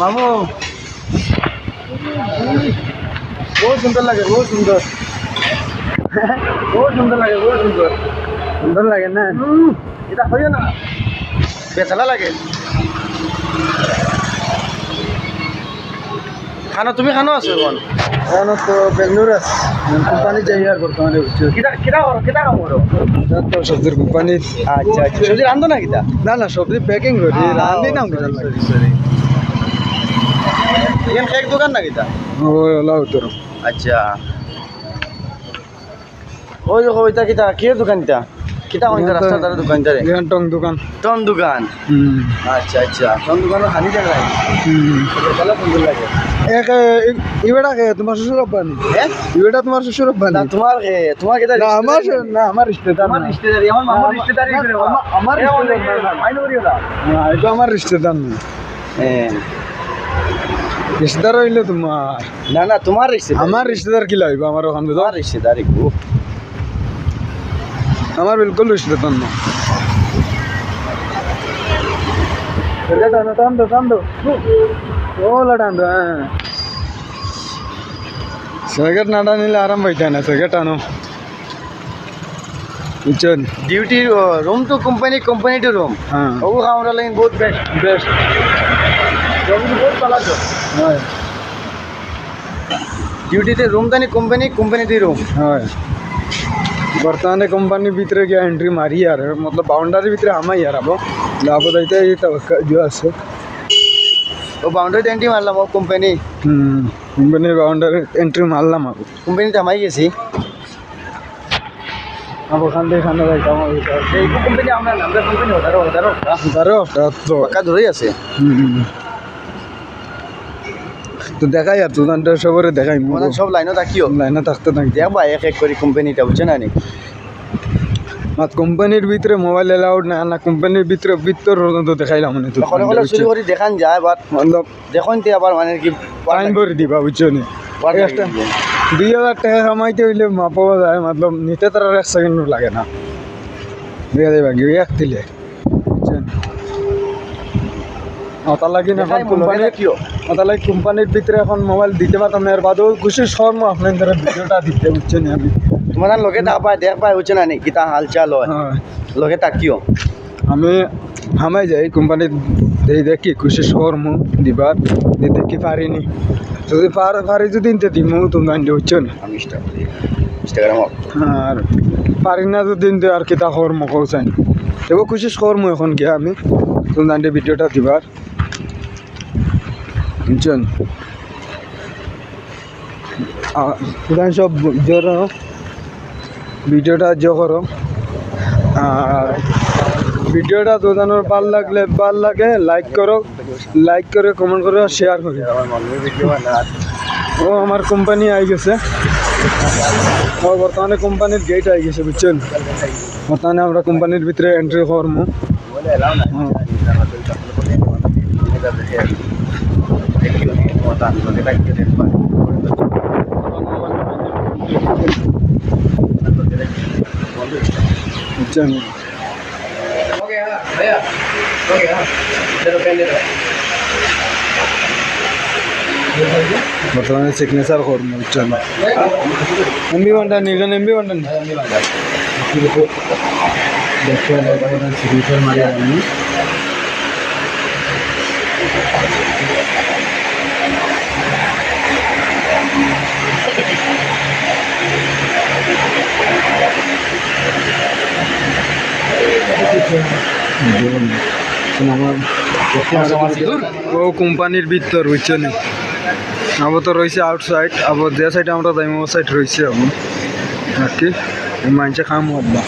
মামু बहुत सुंदर लगे, बहुत सुंदर बहुत सुंदर लगे, बहुत सुंदर सुंदर लगे ना। এটা হয় না বেচালা লাগে। খানা তুমি খানো আছো এখন? এখন তো বেঙ্গলোর আছে, কোম্পানি যাই আর বর্তমানে কিটা কিটা করো, কিটা কাম করো? তো সবজির কোম্পানি। আচ্ছা আচ্ছা, সবজি রান্ধো না কিটা? না না, সবজি প্যাকিং করি, রান্ধি না। সরি সরি, এখান কেক দোকান না কিটা? ও ওলা উত্তর। আচ্ছা, ওই দেখো ওইটা কিটা, কি দোকান এটা? কিটা কইতা রাস্তার ধারে দোকানটা রে? এখান টং দোকান। টং দোকান। আচ্ছা আচ্ছা, টং দোকান হানি জায়গা। ভালো সুন্দর লাগে। এক ইবেটা কে তোমার শ্বশুর আব্বানি? হ্যাঁ, ইবেটা তোমার শ্বশুর আব্বানি? না তোমার কে, তোমার কেটা? না আমার, না আমার রিশতেদার। আমার রিশতেদার, আমার মামার রিশতেদার করে। আমার রিশতেদার না, মাইনো করিও না। না, এটা আমার রিশতেদার না। হ্যাঁ, রিশতেদার হইলো তোমার। না না, তোমার রিশতেদার। আমার রিশতেদার কি লাগবে? আমার ওখান থেকে তোমার রিশতেদার একটু। আমার বিলকুল রিশতেদার না। सगट ना टानिले आराम पाइता ना, सगट आनो बुझछन। Duty room to company, company to room. हाँ, वो हमरा लाइन बहुत बेस्ट बेस्ट, जॉब बहुत ভালো তো। হ্যাঁ, ডিউটিতে রুম দানি কোম্পানি, কোম্পানিতে রুম। হ্যাঁ, বর্তমানে কোম্পানির ভিতরে গিয়ে এন্ট্রি মারি আর मतलब বাউন্ডারির ভিতরে আমাই আর আবো লাভ দাইতে এই তো जो আছে ও বাউন্ডারি এন্ট্রি মারলাম ও কোম্পানি। কোম্পানির বাউন্ডারি এন্ট্রি মারলাম আবো কোম্পানিতে আমাই গেছি আবো ওখান থেকে খানা যাইতাম। এই কোম্পানি আমরা নামটা কোম্পানি ওটারও তো কাজ ধরেই আছে। তো দেখাই আর দোকানটা সবরে দেখাই, সব লাইনও থাকিও, লাইনও থাকতে থাকি দেখবা এক এক করে কোম্পানিটা, বুঝছে না নি? মাত কোম্পানির ভিতরে মোবাইল এলাউড না, না কোম্পানির ভিতরে ভিতর পর্যন্ত দেখাইলাম মানে তো শুরু করে দেখান যায়, বাট মতলব দেখুন তে আবার মানে কি ফাইন ভরে দিবা, বুঝছো নি? 2000 টাকা কামাইতে হইলে মাপাওয়া যায়, মতলব নিতে তার 1 সেকেন্ড লাগে না, দিয়ে দেবা কি এক দিলে, বুঝছেন? অতালাগি না কোম্পানির কিও, অতালাগি কোম্পানির ভিতরে এখন মোবাইল দিতে পারতাম না, এর বাদেও খুশি শর্ম আপনাদের ভিডিওটা দিতে, বুঝছেন? আমি তোমার লোকে তা পায় দেখ পায়, বুঝছে না নি কিতা হালচাল হয়, লোকে তাকিও। আমি হামাই যাই কোম্পানির এই দেখি খুশি শর্ম দিবার, দেখি পারিনি, যদি পারি যদি নিতে দিমু তোমরা আনতে, বুঝছেন? আমি ইনস্টাগ্রাম আর পারি না যদি দিনতে আর কিতা কর্ম কৌচাই দেখো খুশি কর্ম এখন গিয়া আমি তোমরা আনতে ভিডিওটা দিবার, বুঝছেন? সব জোর ভিডিওটা জো করো, আর ভিডিওটা দোকানের ভাল লাগলে ভাল লাগে লাইক করো, লাইক করে কমেন্ট করো, শেয়ার করো। ও আমার কোম্পানি আই গেছে, ও বর্তমানে কোম্পানির গেট আই গেছে, বুঝছেন? বর্তমানে আমরা কোম্পানির ভিতরে এন্ট্রি করবো। বুঝছেন? বর্তমানে সিগনেচার করবো, বুঝছেন? এমবি বান্ডার নিলেন, এমবি বান্ডার সিগনেচার মারি আমি ও কোম্পানির ভিতর, বুঝছেন? আবার তো রয়েছে আউটসাইড, আবার যে সাইডে আমরা যাই ও সাইড রয়েছে এখন আর কি মাইনছে খাম হবা।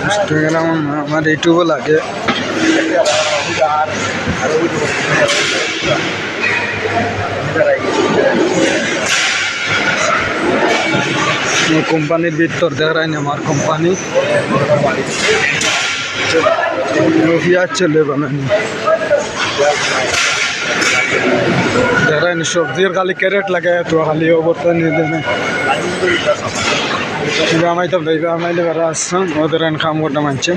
ইনস্টাগ্রাম আমার ইউটিউবও লাগে। কোম্পানির ভিতর দেখাই না আমার কোম্পানি রফিয়া চলে বানানি। দেখেন সবজির খালি ক্যারেট লাগে তো খালি অবর্তন নিয়ে দেবে আমাইতে আমাইলে বেড়া আসছেন ওদের খাম করতে মানছে